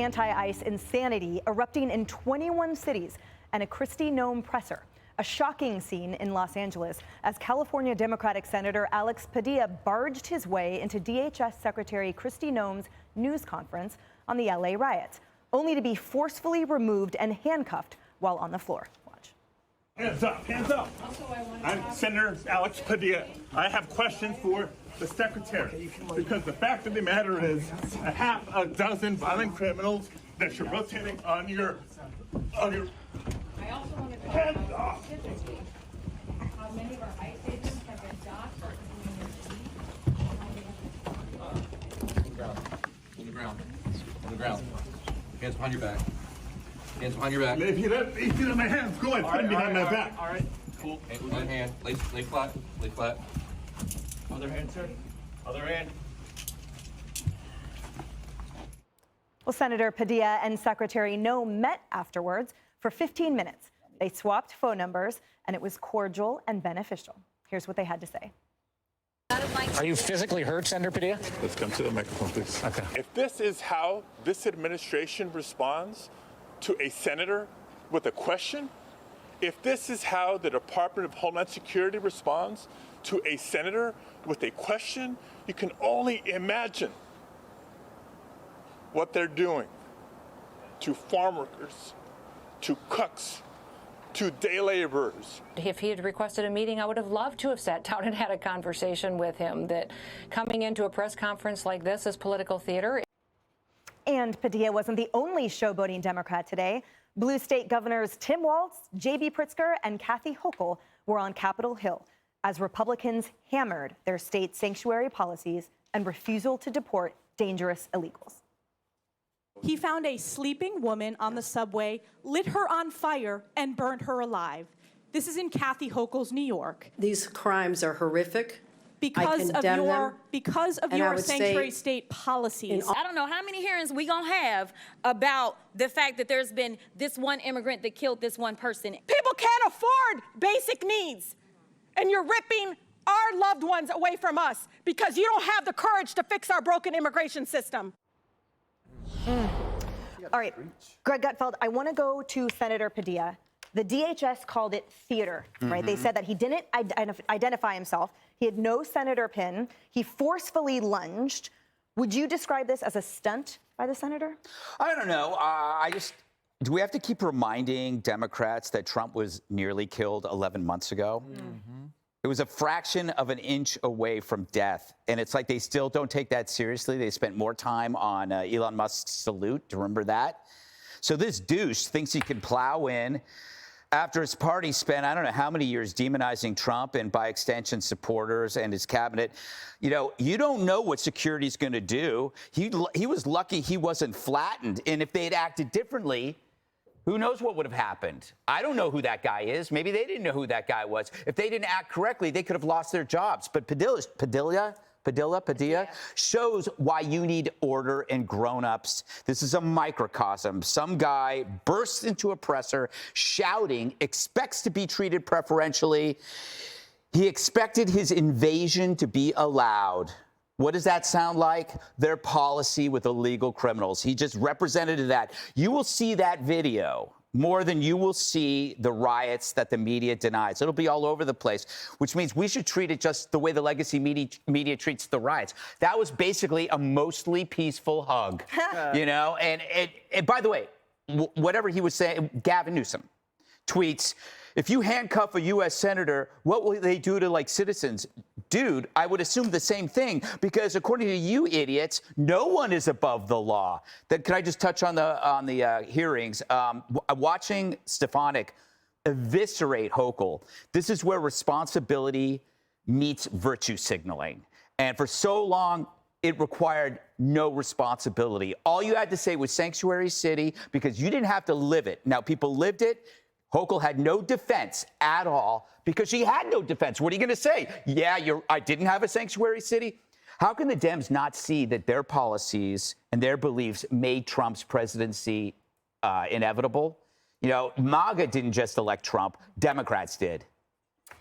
anti-ICE insanity erupting in 21 cities and a Kristi Noem presser. A shocking scene in Los Angeles as California Democratic Senator Alex Padilla barged his way into DHS Secretary Kristi Noem's news conference on the LA riots, only to be forcefully removed and handcuffed while on the floor. Watch. Hands up, hands up. I'm Senator Alex Padilla. I have questions for the secretary because the fact of the matter is a half a dozen violent criminals that you're rotating on your I also wanted to hands off. how many of our ICE agents have been docked or On the ground. On the ground. Hands behind your back. Hands behind your back. If you let my hands go and put them behind my back. All right. Cool. One hand. Lay flat. Lay flat. Other hand, sir. Other hand. Well, Senator Padilla and Secretary Noem met afterwards for 15 minutes. They swapped phone numbers, and it was cordial and beneficial. Here's what they had to say. Are you physically hurt, Senator Padilla? Let's come to the microphone, please. Okay. If this is how this administration responds to a senator with a question, if this is how the Department of Homeland Security responds to a senator with a question, you can only imagine what they're doing to farm workers, to cooks, to day laborers. If he had requested a meeting, I would have loved to have sat down and had a conversation with him. That coming into a press conference like this is political theater. And Padilla wasn't the only showboating Democrat today. Blue State Governors Tim Walz, J.B. Pritzker, and Kathy Hochul were on Capitol Hill as Republicans hammered their state sanctuary policies and refusal to deport dangerous illegals. He found a sleeping woman on the subway, lit her on fire, and burned her alive. This is in Kathy Hochul's New York. These crimes are horrific. Because of your sanctuary say state policies. I don't know how many hearings we gonna have about the fact that there's been this one immigrant that killed this one person. People can't afford basic needs, and you're ripping our loved ones away from us because you don't have the courage to fix our broken immigration system. All right, Greg Gutfeld, I want to go to Senator Padilla. The DHS called it theater, right? They said that he didn't identify himself. He had no senator pin. He forcefully lunged. Would you describe this as a stunt by the senator? I don't know. Do we have to keep reminding Democrats that Trump was nearly killed 11 months ago? It was a fraction of an inch away from death. And it's like they still don't take that seriously. They spent more time on Elon Musk's salute. Do you remember that? So this douche thinks he can plow in after his party spent, I don't know how many years demonizing Trump and by extension supporters and his cabinet. You know, you don't know what security's going to do. He was lucky he wasn't flattened. And if they had acted differently, who knows what would have happened? I don't know who that guy is. Maybe they didn't know who that guy was. If they didn't act correctly, they could have lost their jobs. But Padilla shows why you need order and grown-ups. This is a microcosm. Some guy bursts into a presser shouting, expects to be treated preferentially. He expected his invasion to be allowed. What does that sound like? Their policy with illegal criminals. He just represented that. You will see that video more than you will see the riots that the media denies. It'll be all over the place, which means we should treat it just the way the legacy media treats the riots. That was basically a mostly peaceful hug, you know? And by the way, whatever he was saying, Gavin Newsom tweets, if you handcuff a U.S. senator, what will they do to, like, citizens? Dude, I would assume the same thing, because according to you idiots, no one is above the law. Then can I just touch on the hearings? Watching Stefanik eviscerate Hochul, this is where responsibility meets virtue signaling. And for so long, it required no responsibility. All you had to say was sanctuary city because you didn't have to live it. Now, people lived it. Hochul had no defense at all because she had no defense. What are you going to say? Yeah, I didn't have a sanctuary city. How can the Dems not see that their policies and their beliefs made Trump's presidency inevitable? You know, MAGA didn't just elect Trump. Democrats did.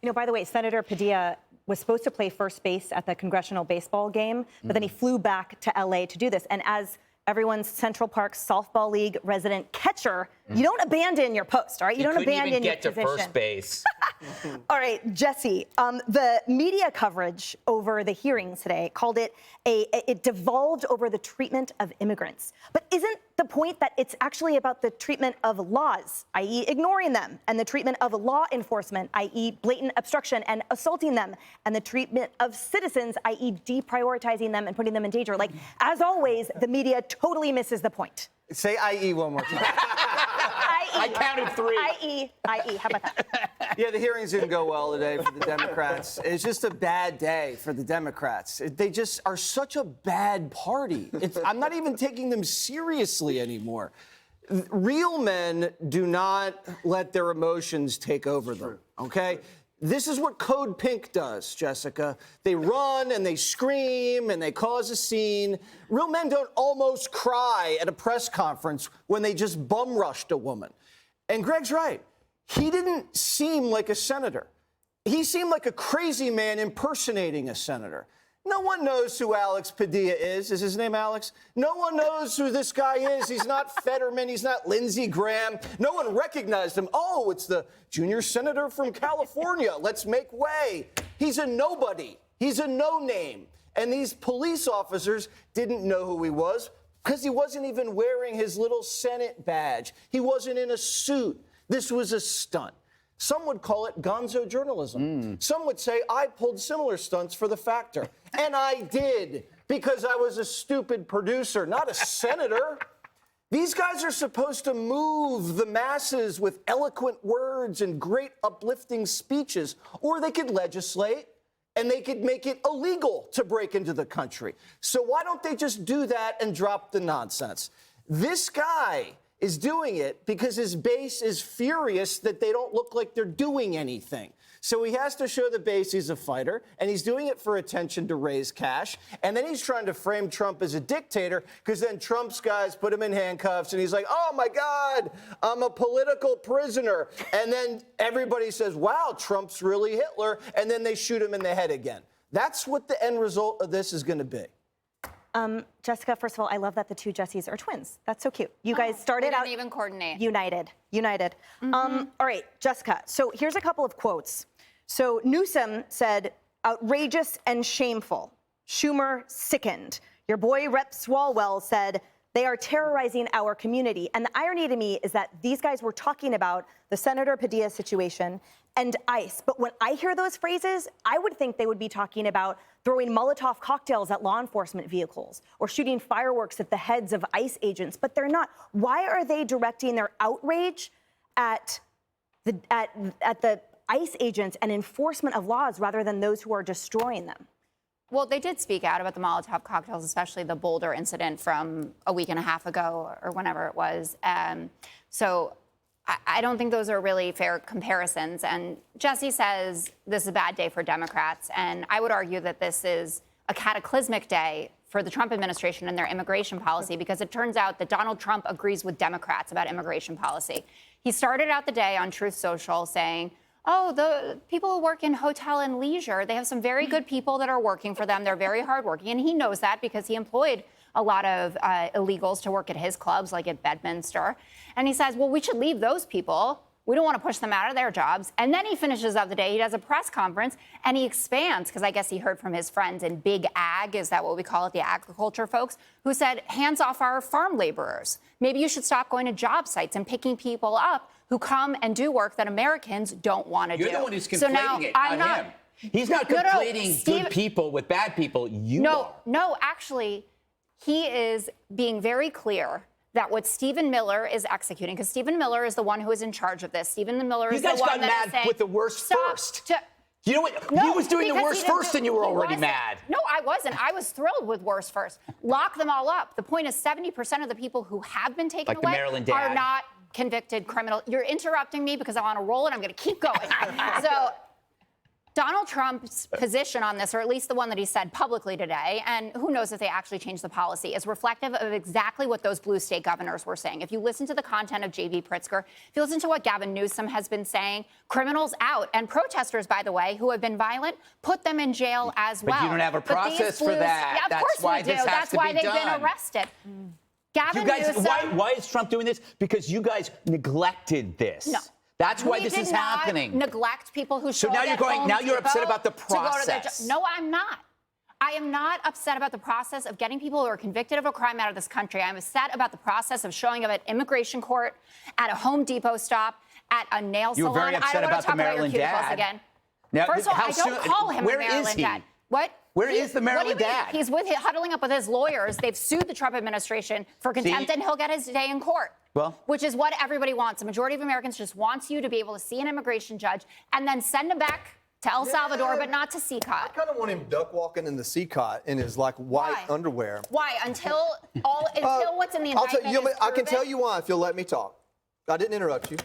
You know, by the way, Senator Padilla was supposed to play first base at the congressional baseball game, but then he flew back to L.A. to do this. And as everyone's Central Park Softball League resident catcher, you don't abandon your post, all right? You don't abandon your position. Get to first base. All right, Jesse, the media coverage over the hearings today called it it devolved over the treatment of immigrants. But isn't the point that it's actually about the treatment of laws, i.e. ignoring them, and the treatment of law enforcement, i.e. blatant obstruction and assaulting them, and the treatment of citizens, i.e. deprioritizing them and putting them in danger? Like, as always, the media totally misses the point. Say IE one more time. I counted 3. IE. How about that? Yeah, the hearings didn't go well today for the Democrats. It's just a bad day for the Democrats. They just are such a bad party. I'm not even taking them seriously anymore. Real men do not let their emotions take over them, okay? This is what Code Pink does, Jessica. They run and they scream and they cause a scene. Real men don't almost cry at a press conference when they just bum rushed a woman. And Greg's right. He didn't seem like a senator. He seemed like a crazy man impersonating a senator. No one knows who Alex Padilla is. Is his name Alex? No one knows who this guy is. He's not Fetterman. He's not Lindsey Graham. No one recognized him. Oh, it's the junior senator from California. Let's make way. He's a nobody. He's a no-name. And these police officers didn't know who he was because he wasn't even wearing his little Senate badge. He wasn't in a suit. This was a stunt. Some would call it gonzo journalism. Some would say I pulled similar stunts for The Factor. And I did, because I was a stupid producer, not a senator. These guys are supposed to move the masses with eloquent words and great uplifting speeches, or they could legislate and they could make it illegal to break into the country. So why don't they just do that and drop the nonsense? This guy is doing it because his base is furious that they don't look like they're doing anything. So he has to show the base he's a fighter, and he's doing it for attention to raise cash. And then he's trying to frame Trump as a dictator because then Trump's guys put him in handcuffs, and he's like, oh, my God, I'm a political prisoner. And then everybody says, wow, Trump's really Hitler, and then they shoot him in the head again. That's what the end result of this is going to be. Jessica, first of all, I love that the two Jessies are twins. That's so cute. You guys started out even coordinate. United. All right, Jessica. So here's a couple of quotes. So Newsom said, outrageous and shameful. Schumer sickened. Your boy Rep Swalwell said, they are terrorizing our community. And the irony to me is that these guys were talking about the Senator Padilla situation and ICE. But when I hear those phrases, I would think they would be talking about throwing Molotov cocktails at law enforcement vehicles or shooting fireworks at the heads of ICE agents, but they're not. Why are they directing their outrage at the ICE agents and enforcement of laws rather than those who are destroying them? Well, they did speak out about the Molotov cocktails, especially the Boulder incident from a week and a half ago or whenever it was. So I don't think those are really fair comparisons. And Jesse says this is a bad day for Democrats. And I would argue that this is a cataclysmic day for the Trump administration and their immigration policy, because it turns out that Donald Trump agrees with Democrats about immigration policy. He started out the day on Truth Social saying, oh, the people who work in hotel and leisure, they have some very good people that are working for them. They're very hardworking. And he knows that because he employed a lot of illegals to work at his clubs, like at Bedminster. And he says, well, we should leave those people. We don't want to push them out of their jobs. And then he finishes up the day. He does a press conference and he expands, because I guess he heard from his friends in Big Ag, is that what we call it, the agriculture folks, who said, hands off our farm laborers. Maybe you should stop going to job sites and picking people up who come and do work that Americans don't want to do. You're the one who's conflating it, not him. He's not conflating good people with bad people. You are. No, actually, he is being very clear that what Stephen Miller is executing, because Stephen Miller is the one who is in charge of this. Stephen Miller is the one that is saying, you guys got mad with the worst first. You know what? No, he was doing the worst first and you were already mad. No, I wasn't. I was thrilled with worst first. Lock them all up. The point is 70% of the people who have been taken away are not convicted criminal. You're interrupting me because I'm on a roll and I'm going to keep going. So Donald Trump's position on this, or at least the one that he said publicly today, and who knows if they actually changed the policy, is reflective of exactly what those blue state governors were saying. If you listen to the content of J.B. Pritzker, if you listen to what Gavin Newsom has been saying, criminals out. And protesters, by the way, who have been violent, put them in jail as well. But you don't have a process for that. Yeah, of course we do. That's why they've been arrested. Gavin You guys, Newsom, why is Trump doing this? Because you guys neglected this. No. That's why we this did is not happening. Neglect people who show So now up you're at going. Home Now you're upset Depot about the to go to their process. No, I'm not. I am not upset about the process of getting people who are convicted of a crime out of this country. I'm upset about the process of showing up at immigration court, at a Home Depot stop, at a nail You were salon. very upset I don't about want to talk the about your Maryland cuticles dad. again. Now, First of all, how I don't soon- call him where a is Maryland he? dad. What? Where is the Maryland what do you mean? dad? He's huddling up with his lawyers. They've sued the Trump administration for contempt, and he'll get his day in court. Well, which is what everybody wants. The majority of Americans just wants you to be able to see an immigration judge and then send him back to El Salvador, but not to CCOT. I kind of want him duck walking in the CCOT in his like white underwear. Why? Until what's in the indictment is I can proven? tell you why if you'll let me talk. I didn't interrupt you.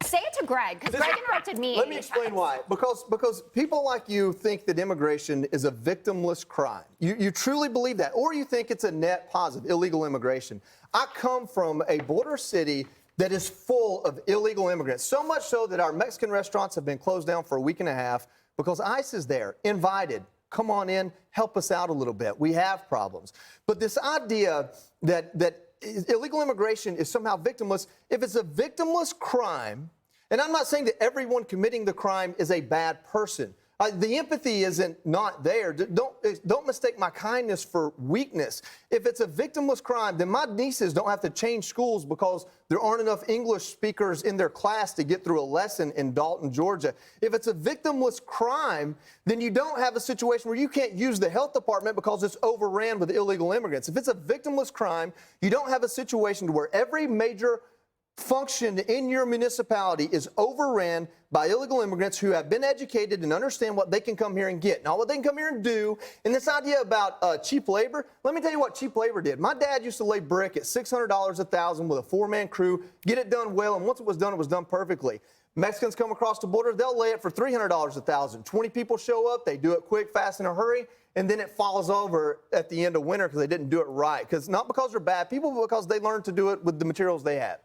Say it to Greg, because Greg interrupted me. Let me explain why. Because people like you think that immigration is a victimless crime. You truly believe that, or you think it's a net positive, illegal immigration. I come from a border city that is full of illegal immigrants, so much so that our Mexican restaurants have been closed down for a week and a half because ICE is there, invited. Come on in, help us out a little bit. We have problems. But this idea that illegal immigration is somehow victimless, if it's a victimless crime, and I'm not saying that everyone committing the crime is a bad person. The empathy isn't not there. Don't mistake my kindness for weakness. If it's a victimless crime, then my nieces don't have to change schools because there aren't enough English speakers in their class to get through a lesson in Dalton, Georgia. If it's a victimless crime, then you don't have a situation where you can't use the health department because it's overran with illegal immigrants. If it's a victimless crime, you don't have a situation where every major function in your municipality is overran by illegal immigrants who have been educated and understand what they can come here and get, not what they can come here and do. And this idea about cheap labor, let me tell you what cheap labor did. My dad used to lay brick at $600 a thousand with a four-man crew, get it done well, and once it was done perfectly. Mexicans come across the border, they'll lay it for $300 a thousand. 20 people show up, they do it quick, fast, in a hurry, and then it falls over at the end of winter because they didn't do it right. Not because they're bad people, but because they learned to do it with the materials they had.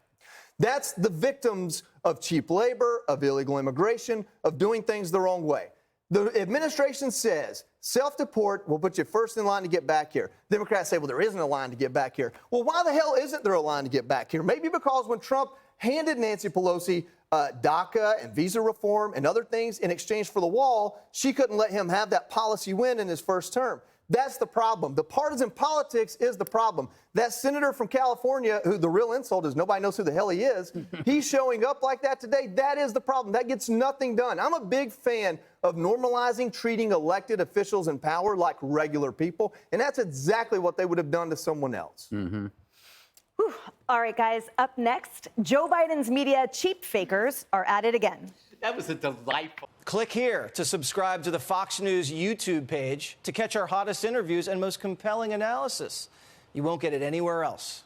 That's the victims of cheap labor, of illegal immigration, of doing things the wrong way. The administration says self-deport will put you first in line to get back here. Democrats say, well, there isn't a line to get back here. Well, why the hell isn't there a line to get back here? Maybe because when Trump handed Nancy Pelosi DACA and visa reform and other things in exchange for the wall, she couldn't let him have that policy win in his first term. That's the problem. The partisan politics is the problem. That senator from California, who the real insult is nobody knows who the hell he is, he's showing up like that today. That is the problem. That gets nothing done. I'm a big fan of normalizing treating elected officials in power like regular people, and that's exactly what they would have done to someone else. Whew. All right, guys, up next, Joe Biden's media cheap fakers are at it again. That was a delightful. Click here to subscribe to the Fox News YouTube page to catch our hottest interviews and most compelling analysis. You won't get it anywhere else.